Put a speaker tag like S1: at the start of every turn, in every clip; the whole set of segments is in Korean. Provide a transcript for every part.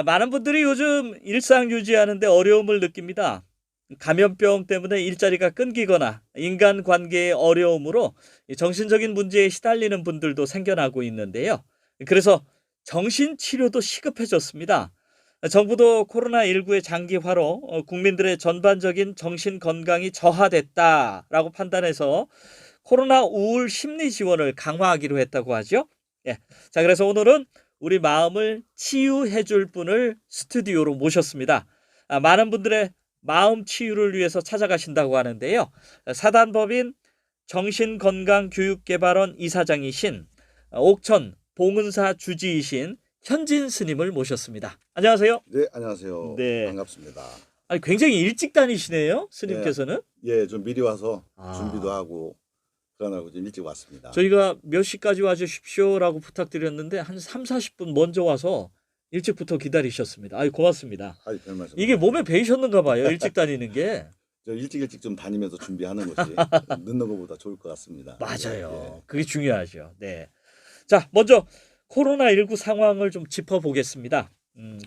S1: 많은 분들이 요즘 일상 유지하는데 어려움을 느낍니다. 감염병 때문에 일자리가 끊기거나 인간관계의 어려움으로 이 정신적인 문제에 시달리는 분들도 생겨나고 있는데요. 그래서 정신치료도 시급해졌습니다. 정부도 코로나19의 장기화로 국민들의 전반적인 정신 건강이 저하됐다라고 판단해서 코로나 우울 심리 지원을 강화하기로 했다고 하죠. 예. 자, 그래서 오늘은 우리 마음을 치유해 줄 분을 스튜디오로 모셨습니다. 많은 분들의 마음 치유를 위해서 찾아가신다고 하는데요. 사단법인 정신건강교육개발원 이사장이신 옥천 봉은사 주지이신 현진 스님을 모셨습니다. 안녕하세요.
S2: 네, 안녕하세요.
S1: 네.
S2: 반갑습니다.
S1: 아니, 굉장히 일찍 다니시네요,
S2: 예,
S1: 스님께서는.
S2: 예, 좀 미리 와서 준비도
S1: 아,
S2: 하고 그러느라고 좀 일찍 왔습니다.
S1: 저희가 몇 시까지 와주십시오라고 부탁드렸는데 한 3, 40분 먼저 와서 일찍부터 기다리셨습니다. 아유, 고맙습니다.
S2: 아이, 별
S1: 이게 몸에
S2: 말씀을요.
S1: 배이셨는가 봐요, 일찍 다니는 게.
S2: 저 일찍 좀 다니면서 준비하는 것이 늦는 것보다 좋을 것 같습니다.
S1: 맞아요. 그게 중요하죠. 네. 자, 먼저 코로나19 상황을 좀 짚어보겠습니다.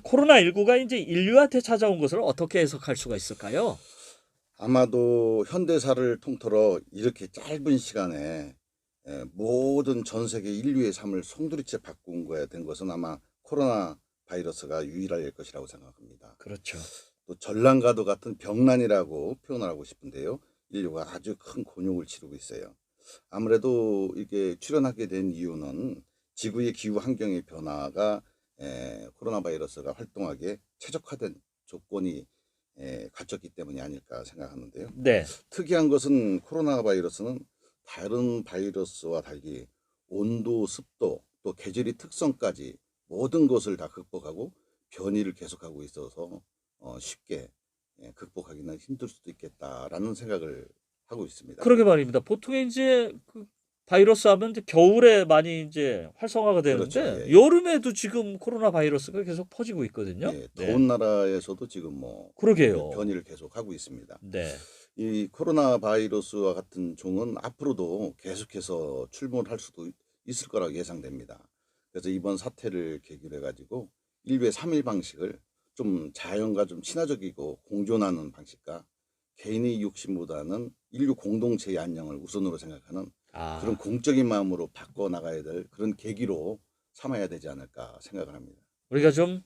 S1: 코로나19가 이제 인류한테 찾아온 것을 어떻게 해석할 수가 있을까요?
S2: 아마도 현대사를 통틀어 이렇게 짧은 시간에 모든 전 세계 인류의 삶을 송두리째 바꾼 거에 된 것은 아마 코로나 바이러스가 유일할 것이라고 생각합니다.
S1: 그렇죠.
S2: 또 전란과도 같은 병난이라고 표현을 하고 싶은데요. 인류가 아주 큰 곤욕을 치르고 있어요. 아무래도 이게 출현하게 된 이유는 지구의 기후 환경의 변화가 코로나 바이러스가 활동하기에 최적화된 조건이 갖췄기 때문이 아닐까 생각하는데요.
S1: 네.
S2: 특이한 것은 코로나 바이러스는 다른 바이러스와 달리 온도, 습도, 또 계절의 특성까지 모든 것을 다 극복하고 변이를 계속하고 있어서 쉽게 극복하기는 힘들 수도 있겠다라는 생각을 하고 있습니다.
S1: 그러게 말입니다. 보통 이제 그 바이러스 하면 이제 겨울에 많이 이제 활성화가
S2: 그렇죠.
S1: 되는데
S2: 예, 예.
S1: 여름에도 지금 코로나 바이러스가 계속 퍼지고 있거든요.
S2: 예,
S1: 네.
S2: 더운 나라에서도 지금 뭐
S1: 그러게요.
S2: 변이를 계속하고 있습니다.
S1: 네.
S2: 이 코로나 바이러스와 같은 종은 앞으로도 계속해서 출몰할 수도 있을 거라고 예상됩니다. 그래서 이번 사태를 계기로 해가지고 인류의 3일 방식을 좀 자연과 좀 친화적이고 공존하는 방식과 개인의 욕심보다는 인류 공동체의 안녕을 우선으로 생각하는 그런
S1: 아,
S2: 공적인 마음으로 바꿔 나가야 될 그런 계기로 삼아야 되지 않을까 생각을 합니다.
S1: 우리가 좀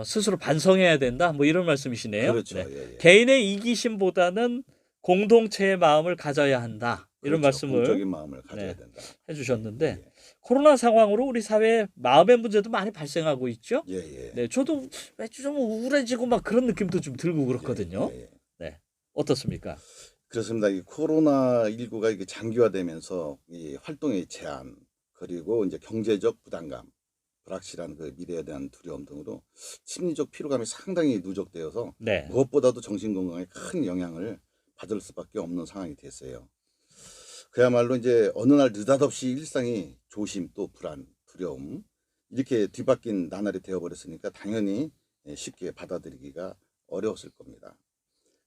S1: 스스로 반성해야 된다. 뭐 이런 말씀이시네요.
S2: 그렇죠.
S1: 네.
S2: 예, 예.
S1: 개인의 이기심보다는 공동체의 마음을 가져야 한다. 이런
S2: 그렇죠.
S1: 말씀을
S2: 공적인 마음을 가져야
S1: 네,
S2: 된다. 예,
S1: 해주셨는데
S2: 예.
S1: 코로나 상황으로 우리 사회에 마음의 문제도 많이 발생하고 있죠.
S2: 예, 예.
S1: 네, 저도 좀 우울해지고 막 그런 느낌도 좀 들고
S2: 예,
S1: 그렇거든요.
S2: 예, 예.
S1: 네, 어떻습니까?
S2: 그렇습니다. 이 코로나19가 이게 장기화되면서 이 활동의 제한 그리고 이제 경제적 부담감, 불확실한 그 미래에 대한 두려움 등으로 심리적 피로감이 상당히 누적되어서
S1: 네,
S2: 무엇보다도 정신 건강에 큰 영향을 받을 수밖에 없는 상황이 됐어요. 그야말로 이제 어느 날 느닷없이 일상이 조심 또 불안, 두려움 이렇게 뒤바뀐 나날이 되어버렸으니까 당연히 쉽게 받아들이기가 어려웠을 겁니다.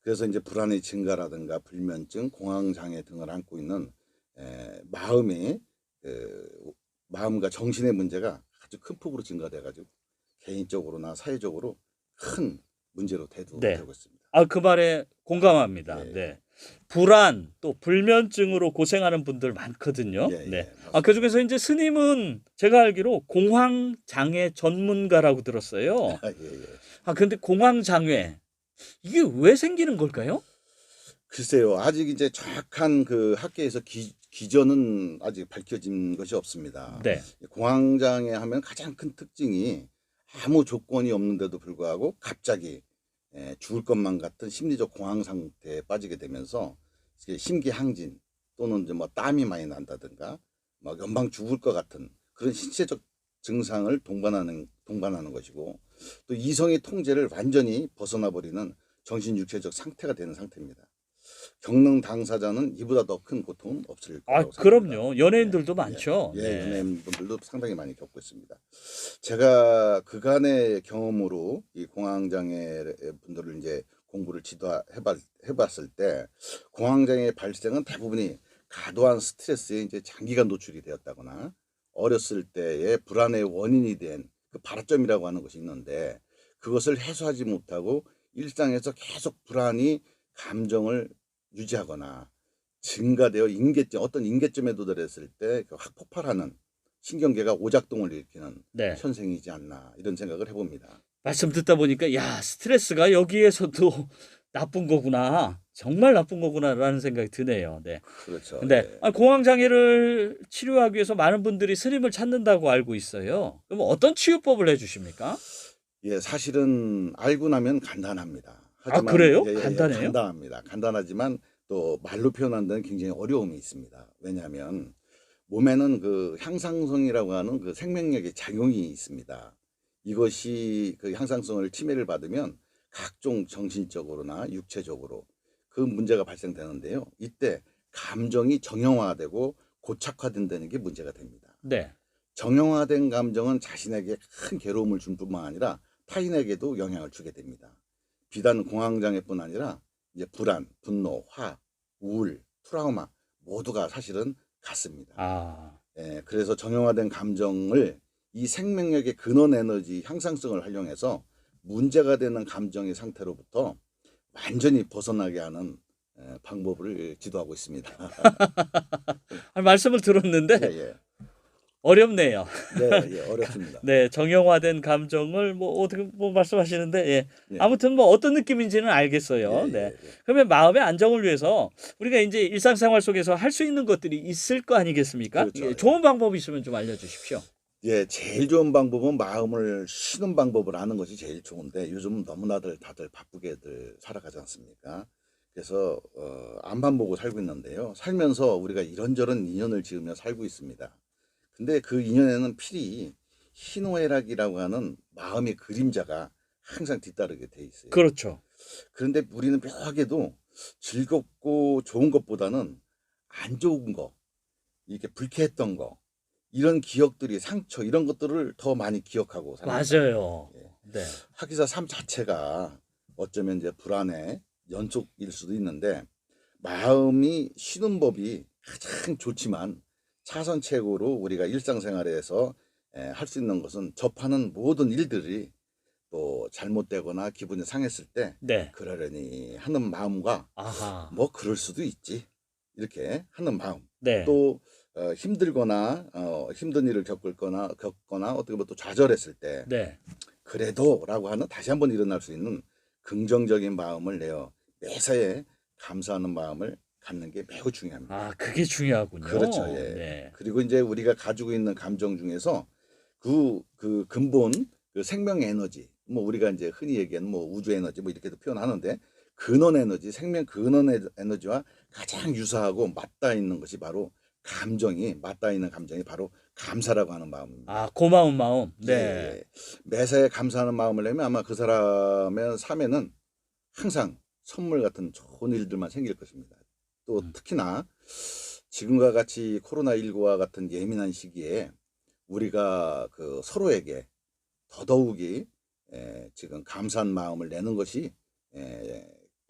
S2: 그래서 이제 불안의 증가라든가 불면증, 공황장애 등을 안고 있는 마음의 마음과 정신의 문제가 아주 큰 폭으로 증가돼가지고 개인적으로나 사회적으로 큰 문제로
S1: 네.
S2: 대두되고 있습니다.
S1: 그 말에 공감합니다.
S2: 예,
S1: 네. 불안 또 불면증으로 고생하는 분들 많거든요.
S2: 예,
S1: 네.
S2: 예, 맞습니다.
S1: 그중에서 이제 스님은 제가 알기로 공황장애 전문가라고 들었어요.
S2: 예, 예.
S1: 근데 공황장애 이게 왜 생기는 걸까요?
S2: 글쎄요, 아직 이제 정확한 그 학계에서 기전은 아직 밝혀진 것이 없습니다.
S1: 네.
S2: 공황장애 하면 가장 큰 특징이 아무 조건이 없는데도 불구하고 갑자기 죽을 것만 같은 심리적 공황 상태에 빠지게 되면서 이게 심기항진 또는 이제 뭐 땀이 많이 난다든가 막 연방 죽을 것 같은 그런 신체적 증상을 동반하는 것이고 또 이성의 통제를 완전히 벗어나 버리는 정신 육체적 상태가 되는 상태입니다. 겪는 당사자는 이보다 더 큰 고통은 없을 거라고 생각합니다.
S1: 그럼요.
S2: 네,
S1: 연예인들도
S2: 예,
S1: 많죠.
S2: 예,
S1: 네.
S2: 연예인분들도 상당히 많이 겪고 있습니다. 제가 그간의 경험으로 이 공황장애 분들을 이제 공부를 해봤을 때 공황장애 발생은 대부분이 과도한 스트레스에 이제 장기간 노출이 되었다거나 어렸을 때의 불안의 원인이 된 그 발화점이라고 하는 것이 있는데 그것을 해소하지 못하고 일상에서 계속 불안이 감정을 유지하거나 증가되어 어떤 임계점에 도달했을 때 확 폭발하는 신경계가 오작동을 일으키는
S1: 네.
S2: 현상이지 않나 이런 생각을 해봅니다.
S1: 말씀 듣다 보니까 야, 스트레스가 여기에서도 나쁜 거구나. 정말 나쁜 거구나라는 생각이 드네요. 네.
S2: 그렇죠.
S1: 근데
S2: 예.
S1: 공황 장애를 치료하기 위해서 많은 분들이 스님을 찾는다고 알고 있어요. 그럼 어떤 치유법을 해 주십니까?
S2: 예, 사실은 알고 나면 간단합니다.
S1: 아,
S2: 하지만
S1: 그래요?
S2: 예,
S1: 간단해요?
S2: 간단합니다. 간단하지만 또 말로 표현하는 데는 굉장히 어려움이 있습니다. 왜냐하면 몸에는 그 향상성이라고 하는 그 생명력의 작용이 있습니다. 이것이 그 향상성을 침해를 받으면 각종 정신적으로나 육체적으로 그 문제가 발생되는데요. 이때 감정이 정형화되고 고착화된다는 게 문제가 됩니다.
S1: 네.
S2: 정형화된 감정은 자신에게 큰 괴로움을 줄 뿐만 아니라 타인에게도 영향을 주게 됩니다. 비단 공황장애뿐 아니라 이제 불안, 분노, 화, 우울, 트라우마 모두가 사실은 같습니다.
S1: 아.
S2: 예, 그래서 정형화된 감정을 이 생명력의 근원 에너지 향상성을 활용해서 문제가 되는 감정의 상태로부터 완전히 벗어나게 하는 방법을 지도하고 있습니다.
S1: 말씀을 들었는데
S2: 예, 예.
S1: 어렵네요.
S2: 네, 예, 어렵습니다.
S1: 네, 정형화된 감정을 뭐 어떻게 뭐 말씀하시는데 예.
S2: 예.
S1: 아무튼 뭐 어떤 느낌인지는
S2: 예,
S1: 알겠어요.
S2: 예,
S1: 네.
S2: 예.
S1: 그러면 마음의 안정을 위해서 우리가 이제 일상생활 속에서 할 수 있는 것들이 있을 거 아니겠습니까?
S2: 그렇죠.
S1: 예,
S2: 예.
S1: 좋은 방법이 있으면 좀 알려주십시오.
S2: 예, 제일 좋은 방법은 마음을 쉬는 방법을 아는 것이 제일 좋은데 요즘은 너무나들 다들 바쁘게들 살아가지 않습니까? 그래서 앞만 보고 살고 있는데요. 살면서 우리가 이런저런 인연을 지으며 살고 있습니다. 근데 그 인연에는 필히 희노애락이라고 하는 마음의 그림자가 항상 뒤따르게 돼 있어요.
S1: 그렇죠.
S2: 그런데 우리는 묘하게도 즐겁고 좋은 것보다는 안 좋은 거, 이렇게 불쾌했던 거, 이런 기억들이 상처 이런 것들을 더 많이 기억하고 삽니다.
S1: 맞아요.
S2: 예.
S1: 네.
S2: 하기사 삶 자체가 어쩌면 이제 불안의 연속일 수도 있는데 마음이 쉬는 법이 가장 좋지만 차선책으로 우리가 일상생활에서 할 수 있는 것은 접하는 모든 일들이 또 잘못되거나 기분이 상했을 때
S1: 네.
S2: 그러려니 하는 마음과
S1: 아하.
S2: 뭐 그럴 수도 있지 이렇게 하는 마음
S1: 네.
S2: 또 힘들거나 힘든 일을 겪거나 어떻게 보면 또 좌절했을 때
S1: 네.
S2: 그래도라고 하는 다시 한번 일어날 수 있는 긍정적인 마음을 내어 매사에 감사하는 마음을 갖는 게 매우 중요합니다.
S1: 아, 그게 중요하군요.
S2: 그렇죠. 예.
S1: 네.
S2: 그리고 이제 우리가 가지고 있는 감정 중에서 그 근본 그 생명 에너지 뭐 우리가 이제 흔히 얘기하는 뭐 우주 에너지 뭐 이렇게도 표현하는데 근원 에너지 생명 근원 에너지와 가장 유사하고 맞닿아 있는 것이 바로 맞닿아 있는 감정이 바로 감사라고 하는 마음입니다.
S1: 아, 고마운 마음.
S2: 예,
S1: 네.
S2: 예. 매사에 감사하는 마음을 내면 아마 그 사람의 삶에는 항상 선물 같은 좋은 일들만 생길 것입니다. 또 특히나 지금과 같이 코로나19와 같은 예민한 시기에 우리가 그 서로에게 더더욱이 지금 감사한 마음을 내는 것이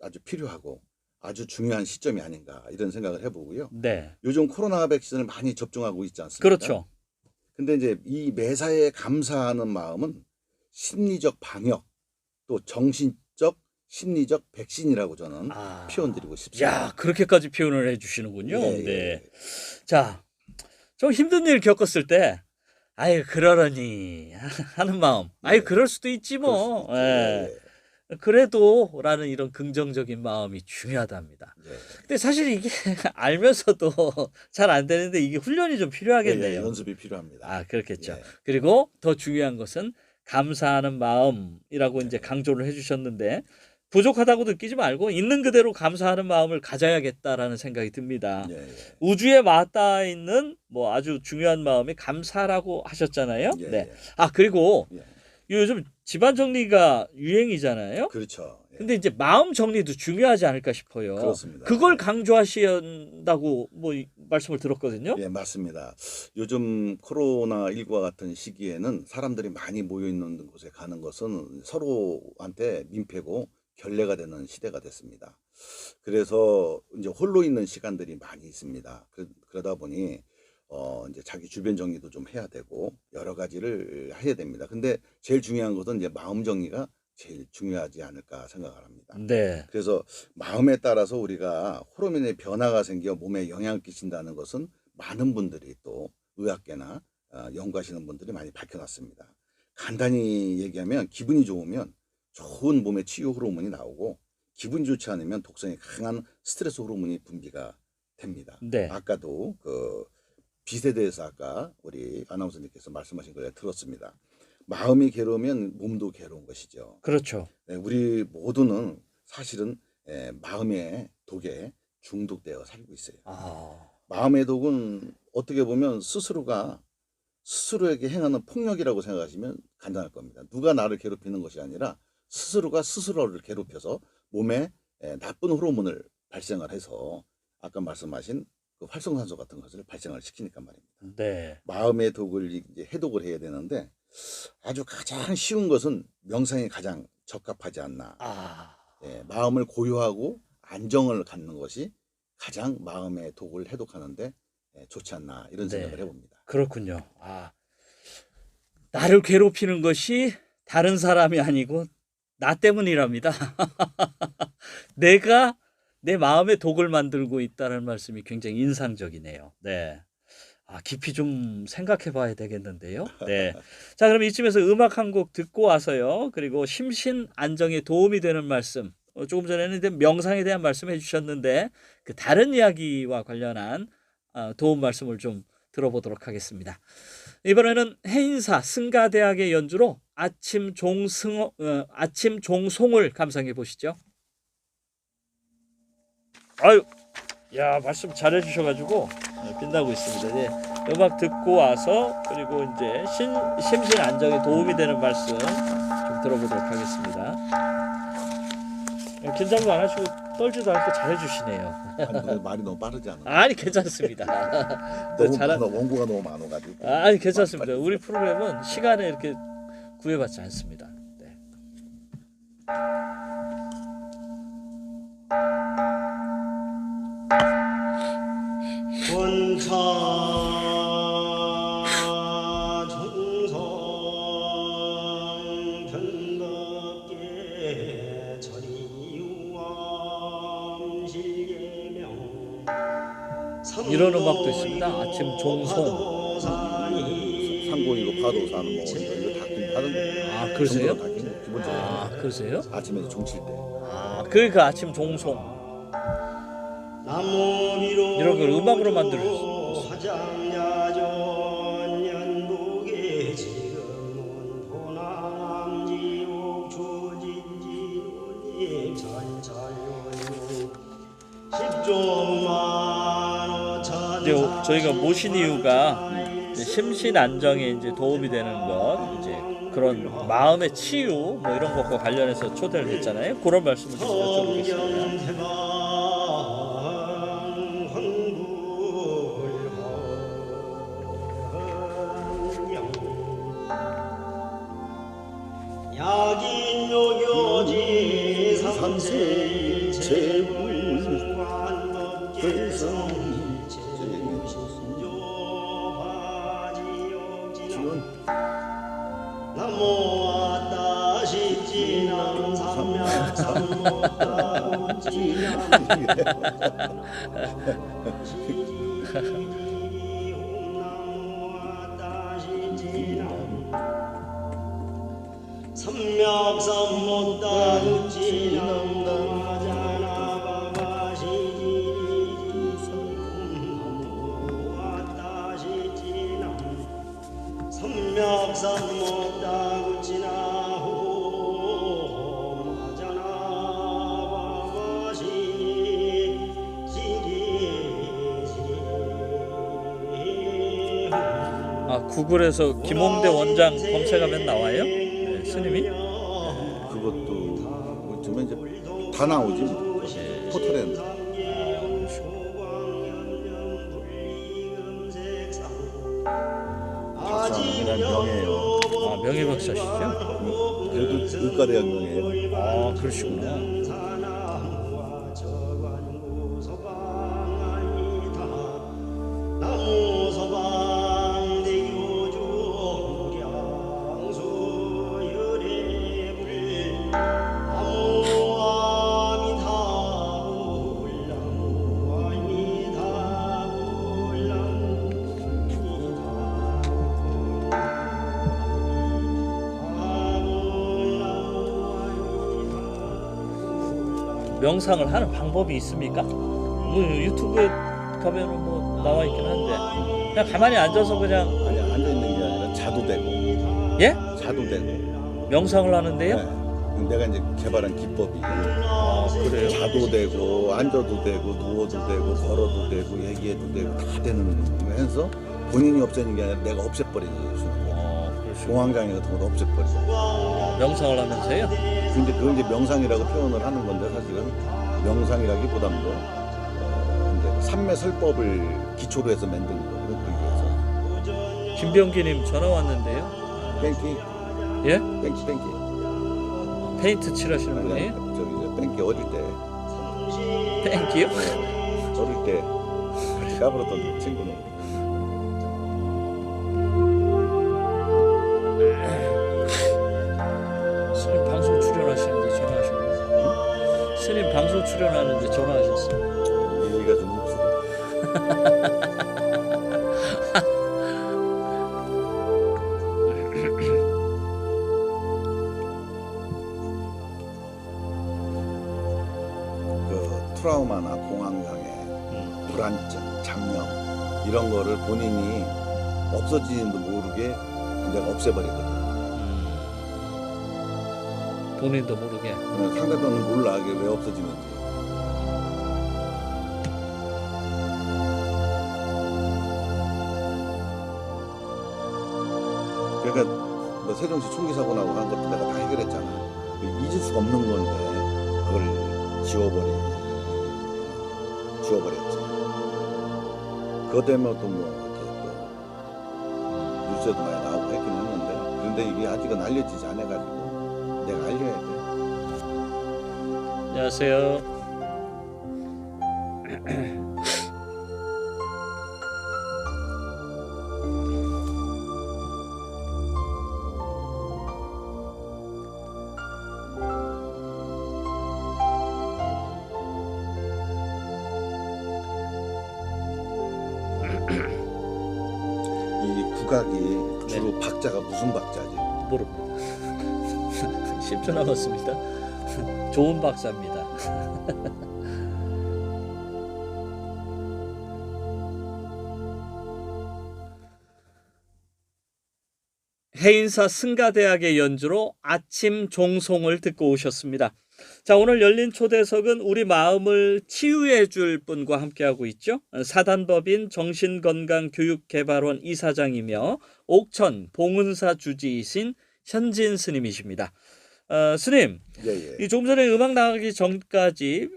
S2: 아주 필요하고 아주 중요한 시점이 아닌가 이런 생각을 해보고요.
S1: 네.
S2: 요즘 코로나 백신을 많이 접종하고 있지 않습니까?
S1: 그렇죠.
S2: 근데 이제 이 매사에 감사하는 마음은 심리적 방역 또 정신적 심리적 백신이라고 저는
S1: 아.
S2: 표현드리고 싶습니다.
S1: 야, 그렇게까지 표현을 해 주시는군요.
S2: 예, 예.
S1: 네. 자, 좀 힘든 일 겪었을 때 아유, 그러려니 하는 마음. 아유,
S2: 예.
S1: 그럴 수도 있지
S2: 그럴
S1: 뭐.
S2: 수도 있죠.
S1: 예.
S2: 예,
S1: 그래도라는 이런 긍정적인 마음이 중요하답니다.
S2: 예.
S1: 근데 사실 이게 알면서도 잘 안 되는데 이게 훈련이 좀
S2: 예,
S1: 필요하겠네요.
S2: 연습이 필요합니다.
S1: 아, 그렇겠죠.
S2: 예.
S1: 그리고 더 중요한 것은 감사하는 마음이라고 이제
S2: 네.
S1: 강조를 해주셨는데 부족하다고 느끼지 말고 있는 그대로 감사하는 마음을 가져야겠다라는 생각이 듭니다.
S2: 예, 예.
S1: 우주에 맞닿아 있는 뭐 아주 중요한 마음이 감사라고 하셨잖아요.
S2: 예,
S1: 네.
S2: 예.
S1: 아, 그리고
S2: 예.
S1: 요즘 집안 정리가 유행이잖아요.
S2: 그렇죠. 예.
S1: 근데 이제 마음 정리도 중요하지 않을까 싶어요.
S2: 그렇습니다.
S1: 그걸
S2: 예.
S1: 강조하신다고 뭐 말씀을 들었거든요.
S2: 예, 맞습니다. 요즘 코로나19와 같은 시기에는 사람들이 많이 모여 있는 곳에 가는 것은 서로한테 민폐고 결례가 되는 시대가 됐습니다. 그래서 이제 홀로 있는 시간들이 많이 있습니다. 그러다 보니 이제 자기 주변 정리도 좀 해야 되고 여러 가지를 해야 됩니다. 근데 제일 중요한 것은 이제 마음 정리가 제일 중요하지 않을까 생각을 합니다.
S1: 네.
S2: 그래서 마음에 따라서 우리가 호르몬의 변화가 생겨 몸에 영향을 끼친다는 것은 많은 분들이 또 의학계나 연구하시는 분들이 많이 밝혀놨습니다. 간단히 얘기하면 기분이 좋으면 좋은 몸의 치유 호르몬이 나오고 기분이 좋지 않으면 독성이 강한 스트레스 호르몬이 분비가 됩니다.
S1: 네.
S2: 아까도 그 빛에 대해서 아까 우리 아나운서님께서 말씀하신 걸 들었습니다. 마음이 괴로우면 몸도 괴로운 것이죠.
S1: 그렇죠.
S2: 네, 우리 모두는 사실은 마음의 독에 중독되어 살고 있어요.
S1: 아.
S2: 마음의 독은 어떻게 보면 스스로에게 행하는 폭력이라고 생각하시면 간단할 겁니다. 누가 나를 괴롭히는 것이 아니라 스스로가 스스로를 괴롭혀서 몸에 나쁜 호르몬을 발생을 해서 아까 말씀하신 그 활성산소 같은 것을 발생을 시키니까 말입니다.
S1: 네.
S2: 마음의 독을 이제 해독을 해야 되는데 아주 가장 쉬운 것은 명상이 가장 적합하지 않나.
S1: 아.
S2: 마음을 고요하고 안정을 갖는 것이 가장 마음의 독을 해독하는데 좋지 않나 이런
S1: 네.
S2: 생각을 해봅니다.
S1: 그렇군요. 아. 나를 괴롭히는 것이 다른 사람이 아니고 나 때문이랍니다. 내가 내 마음의 독을 만들고 있다는 말씀이 굉장히 인상적이네요. 네. 아, 깊이 좀 생각해 봐야 되겠는데요. 네. 자, 그럼 이쯤에서 음악 한 곡 듣고 와서요. 그리고 심신 안정에 도움이 되는 말씀. 조금 전에는 이제 명상에 대한 말씀 해주셨는데 그 다른 이야기와 관련한 도움 말씀을 좀 들어보도록 하겠습니다. 이번에는 해인사 승가대학의 연주로 아침 종송을 감상해 보시죠. 아유, 야, 말씀 잘해 주셔가지고 빛나고 있습니다. 네, 음악 듣고 와서 그리고 이제 심신 안정에 도움이 되는 말씀 좀 들어보도록 하겠습니다. 긴장도 안 하시고 떨지도 않고 잘해 주시네요.
S2: 아니, 말이 너무 빠르지 않아요?
S1: 아니, 괜찮습니다.
S2: 너무 많아, 원고가 너무 많아가지고.
S1: 아니, 괜찮습니다. 우리 프로그램은 시간에 이렇게 구애받지 않습니다. 네.
S3: 원차 중성 변덕계 전이유암 실계명
S1: 이런 음악도 있습니다. 아침 종송.
S2: 상고이고 파도산 뭐 이거 다 하는 거예요.
S1: 아, 그러세요?
S2: 정도로 다 기본적으로
S1: 아, 그러세요?
S2: 아침에 종칠 때.
S1: 아, 그러니까 아침 종송.
S3: 이런
S1: 걸 음악으로 만들었어요.
S3: 화장야전 연북에 지금은 호남지옥 주진지누님 전찰연유 10조만 5천
S1: 이제 저희가 모신 이유가 이제 심신 안정에 이제 도움이 되는 것, 이제 그런 마음의 치유 뭐 이런 것과 관련해서 초대를 했잖아요. 그런 말씀을 좀 여쭤보겠습니다.
S3: 야긴요교지 삼세 제불관법계성 제무신조바지옥진원 나모았다 십진남 삼명삼목다 우진남 나모았다 십진남 삼명삼목다 우진남 나모았다 십진남 삼명삼목다 우진나호 마자나 바바시 지리지리
S1: 아, 구글에서 김홍대 원장 검색하면 나와요? 네, 스님이?
S2: 그것도 요즘에 이제 다 나오지 뭐. 포털에. 박사는 명예예요.
S1: 아, 명예박사시죠?
S2: 그래도 의과대학 명예예요.
S1: 아, 그러시구나.
S3: 나무서방
S1: 명상을 하는 방법이 있습니까? 뭐 유튜브에 가면은 뭐 나와 있긴 한데 그냥 가만히 앉아서 그냥
S2: 아니 앉아 있는 게 아니라 자도 되고
S1: 예?
S2: 자도 되고.
S1: 명상을 하는데요?
S2: 네. 내가 이제 개발한 기법이
S1: 아, 그래요?
S2: 자도 되고 앉아도 되고 누워도 되고 걸어도 되고 얘기해도 되고 다 되는 거 해서 본인이 없애는 게 아니라 내가 없애버리는 거예요.
S1: 그렇죠.
S2: 공황장애 같은 것도 없애버리고.
S1: 명상을 하면서요?
S2: 근데 그걸 이제 명상이라고 표현을 하는 건데 사실은 명상이라기보담도 이제 삼매설법을 기초로 해서 만든 거거든요. 그래서
S1: 김병기님 전화 왔는데요.
S2: 뺑기
S1: 예?
S2: 뺑기
S1: 페인트 칠하시는 분이에요?
S2: 저기 저 뺑기 어릴 때
S1: 땡기요?
S2: 어릴 때 같이 까불었던 친구는
S1: 스님 방송 출연하시는데 전화하셨네. 스님 방송 출연하는데 전화하셨어요.
S2: 얘기가 좀 흡수고. 그 트라우마나 공황장애, 불안증, 잡념 이런 거를 본인이 없어지는도 모르게 내가 없애버리거든.
S1: 본인도 모르게.
S2: 그러면 상대방은 몰라 이게 왜 없어지는지. 그러니까 뭐 세종시 총기 사고 나고 한 것도 내가 다 해결했잖아. 잊을 수가 없는 건데 그걸 지워버렸지. 그것 때문에 또 뭐 이렇게 또 뉴스에도 많이 나오고 했긴 했는데 그런데 이게 아직은 알려지지 않아가지고 내가 알려야 돼.
S1: 안녕하세요.
S2: 이 국악이 주로 박자가 무슨 박자지?
S1: 모릅니다. 10초 남았습니다. 좋은 박사입니다. 해인사 승가대학의 연주로 아침 종송을 듣고 오셨습니다. 자, 오늘 열린 초대석은 우리 마음을 치유해 줄 분과 함께하고 있죠. 사단법인 정신건강교육개발원 이사장이며 옥천 봉은사 주지이신 현진 스님이십니다. 스님,
S2: 예예.
S1: 이 조금 전에 음악 나가기 전까지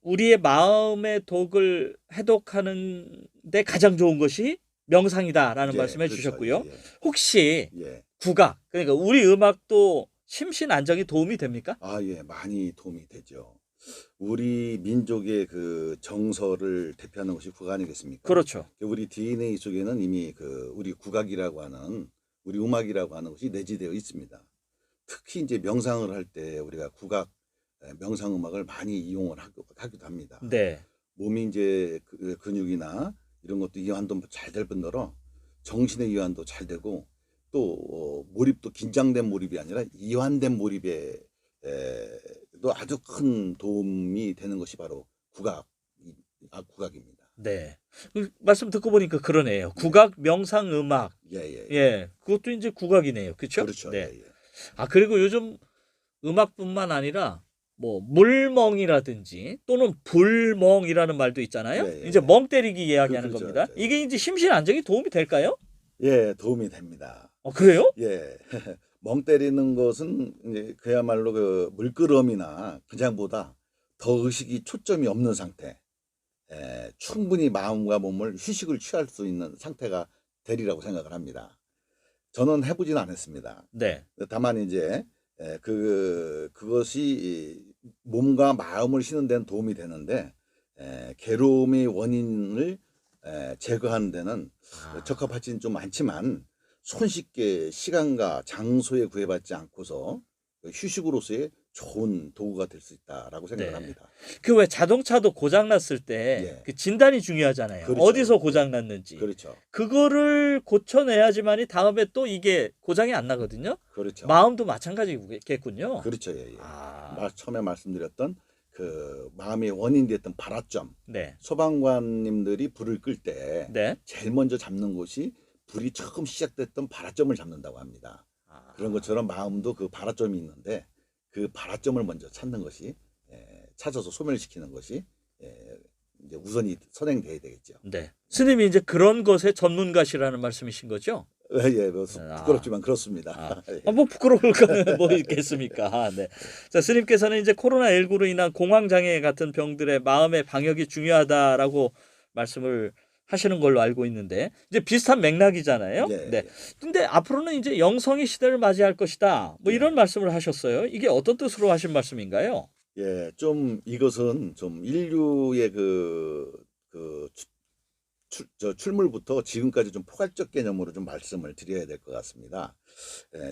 S1: 우리의 마음의 독을 해독하는 데 가장 좋은 것이 명상이다라는 말씀해 주셨고요. 혹시
S2: 예.
S1: 국악, 그러니까 우리 음악도 심신 안정에 도움이 됩니까?
S2: 아, 예, 많이 도움이 되죠. 우리 민족의 그 정서를 대표하는 것이 국악 아니겠습니까?
S1: 그렇죠.
S2: 우리 DNA 속에는 이미 그 우리 국악이라고 하는 우리 음악이라고 하는 것이 내재되어 있습니다. 특히 이제 명상을 할 때 우리가 국악 명상 음악을 많이 이용을 하기도 합니다.
S1: 네.
S2: 몸이 이제 근육이나 이런 것도 이완도 잘 될 뿐더러 정신의 이완도 잘 되고 또 몰입도 긴장된 몰입이 아니라 이완된 몰입에 또 아주 큰 도움이 되는 것이 바로 국악입니다.
S1: 네. 말씀 듣고 보니까 그러네요. 국악, 명상, 음악.
S2: 예예.
S1: 예. 그것도 이제 국악이네요. 그렇죠?
S2: 그렇죠.
S1: 네.
S2: 예, 예.
S1: 아, 그리고 요즘 음악뿐만 아니라 뭐 물멍이라든지 또는 불멍이라는 말도 있잖아요.
S2: 예, 예,
S1: 이제
S2: 예.
S1: 멍 때리기 이야기하는
S2: 그렇죠,
S1: 겁니다.
S2: 그렇죠.
S1: 이게 이제 심신 안정에 도움이 될까요?
S2: 예, 도움이 됩니다.
S1: 그래요?
S2: 예. 멍 때리는 것은 이제 그야말로 그 물끄러미나 그냥보다 더 의식이 초점이 없는 상태. 충분히 마음과 몸을 휴식을 취할 수 있는 상태가 되리라고 생각을 합니다. 저는 해보진 않았습니다.
S1: 네.
S2: 다만 이제 그것이 몸과 마음을 쉬는 데는 도움이 되는데 괴로움의 원인을 제거하는 데는 적합하지는 좀 않지만 손쉽게 시간과 장소에 구애받지 않고서 휴식으로서의 좋은 도구가 될 수 있다라고 생각을
S1: 네.
S2: 합니다.
S1: 그 왜 자동차도 고장 났을 때
S2: 예.
S1: 그 진단이 중요하잖아요.
S2: 그렇죠.
S1: 어디서 고장 났는지.
S2: 그렇죠.
S1: 그거를 고쳐내야지만이 다음에 또 이게 고장이 안 나거든요.
S2: 그렇죠.
S1: 마음도 마찬가지겠군요.
S2: 그렇죠. 예, 예.
S1: 아,
S2: 처음에 말씀드렸던 그 마음의 원인이 됐던 발화점,
S1: 네.
S2: 소방관님들이 불을 끌 때
S1: 네.
S2: 제일 먼저 잡는 곳이 불이 처음 시작됐던 발화점을 잡는다고 합니다.
S1: 아,
S2: 그런 것처럼 마음도 그 발화점이 있는데 그 발화점을 먼저 찾는 것이 찾아서 소멸시키는 것이 이제 우선이 선행돼야 되겠죠.
S1: 네. 스님이 이제 그런 것에 전문가시라는 말씀이신 거죠?
S2: 예, 뭐
S1: 아.
S2: 부끄럽지만 그렇습니다.
S1: 아,
S2: 예.
S1: 뭐 부끄러울 거는 뭐 있겠습니까? 아, 네. 자, 스님께서는 이제 코로나19로 인한 공황장애 같은 병들의 마음의 방역이 중요하다라고 말씀을 하시는 걸로 알고 있는데 이제 비슷한 맥락이잖아요.
S2: 예,
S1: 네.
S2: 예.
S1: 근데 앞으로는 이제 영성의 시대를 맞이할 것이다. 뭐 이런 말씀을 하셨어요. 이게 어떤 뜻으로 하신 말씀인가요?
S2: 예, 좀 이것은 좀 인류의 출물부터 지금까지 좀 포괄적 개념으로 좀 말씀을 드려야 될 것 같습니다.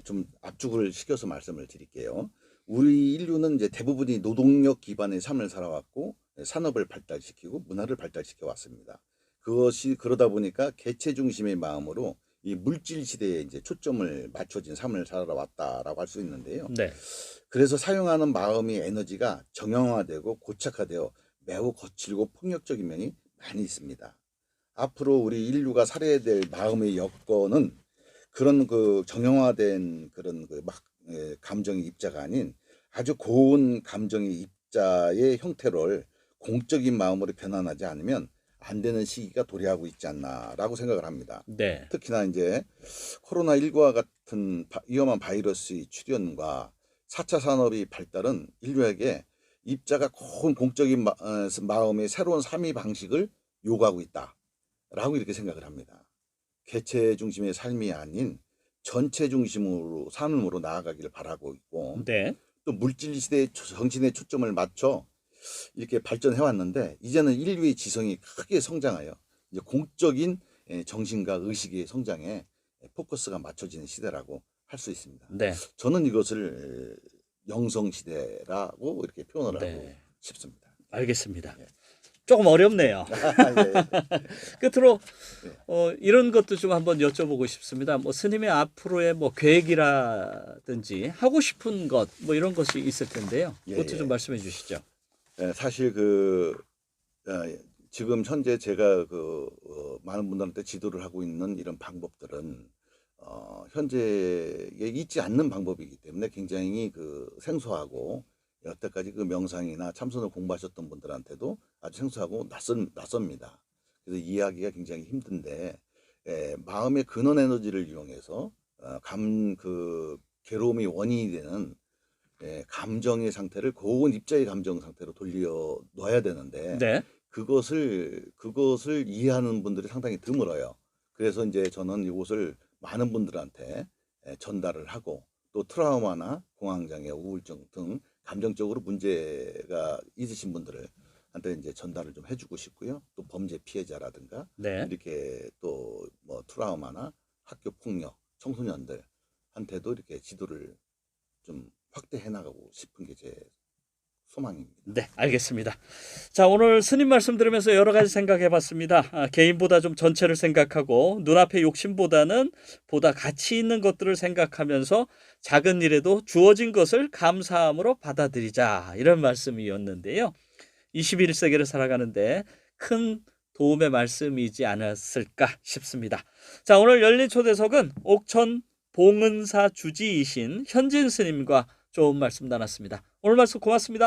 S2: 좀 압축을 시켜서 말씀을 드릴게요. 우리 인류는 이제 대부분이 노동력 기반의 삶을 살아왔고 산업을 발달시키고 문화를 발달시켜 왔습니다. 그것이 그러다 보니까 개체 중심의 마음으로 이 물질 시대에 이제 초점을 맞춰진 삶을 살아왔다라고 할 수 있는데요.
S1: 네.
S2: 그래서 사용하는 마음의 에너지가 정형화되고 고착화되어 매우 거칠고 폭력적인 면이 많이 있습니다. 앞으로 우리 인류가 살아야 될 마음의 여건은 그런 그 정형화된 그런 감정의 입자가 아닌 아주 고운 감정의 입자의 형태를 공적인 마음으로 변환하지 않으면 안 되는 시기가 도래하고 있지 않나라고 생각을 합니다.
S1: 네.
S2: 특히나 이제 코로나19와 같은 위험한 바이러스의 출현과 4차 산업의 발달은 인류에게 입자가 고운 공적인 마음의 새로운 삶의 방식을 요구하고 있다라고 이렇게 생각을 합니다. 개체 중심의 삶이 아닌 전체 중심으로 삶으로 나아가기를 바라고 있고
S1: 네.
S2: 또 물질 시대의 정신의 초점을 맞춰 이렇게 발전해 왔는데 이제는 인류의 지성이 크게 성장하여 이제 공적인 정신과 의식의 성장에 포커스가 맞춰지는 시대라고 할 수 있습니다.
S1: 네.
S2: 저는 이것을 영성 시대라고 이렇게 표현을 하고
S1: 네.
S2: 싶습니다.
S1: 알겠습니다.
S2: 예.
S1: 조금 어렵네요.
S2: 예.
S1: 끝으로 이런 것도 좀 한번 여쭤보고 싶습니다. 뭐 스님의 앞으로의 뭐 계획이라든지 하고 싶은 것 뭐 이런 것이 있을 텐데요.
S2: 예,
S1: 그것도
S2: 예.
S1: 좀 말씀해 주시죠.
S2: 사실 지금 현재 제가 많은 분들한테 지도를 하고 있는 이런 방법들은 현재에 있지 않는 방법이기 때문에 굉장히 생소하고 여태까지 그 명상이나 참선을 공부하셨던 분들한테도 아주 생소하고 낯섭니다. 그래서 이해하기가 굉장히 힘든데 마음의 근원 에너지를 이용해서 괴로움의 원인이 되는 감정의 상태를 고운 입자의 감정 상태로 돌려 놓아야 되는데
S1: 네.
S2: 그것을 이해하는 분들이 상당히 드물어요. 그래서 이제 저는 이것을 많은 분들한테 전달을 하고 또 트라우마나 공황장애, 우울증 등 감정적으로 문제가 있으신 분들한테 이제 전달을 좀 해주고 싶고요. 또 범죄 피해자라든가
S1: 네.
S2: 이렇게 또 뭐 트라우마나 학교 폭력, 청소년들한테도 이렇게 지도를 좀 확대해 나가고 싶은 게 제 소망입니다.
S1: 네, 알겠습니다. 자, 오늘 스님 말씀 들으면서 여러 가지 생각해 봤습니다. 개인보다 좀 전체를 생각하고 눈앞의 욕심보다는 보다 가치 있는 것들을 생각하면서 작은 일에도 주어진 것을 감사함으로 받아들이자. 이런 말씀이었는데요. 21세기를 살아가는데 큰 도움의 말씀이지 않았을까 싶습니다. 자, 오늘 열린 초대석은 옥천 봉은사 주지이신 현진 스님과 좋은 말씀 나눴습니다. 오늘 말씀 고맙습니다.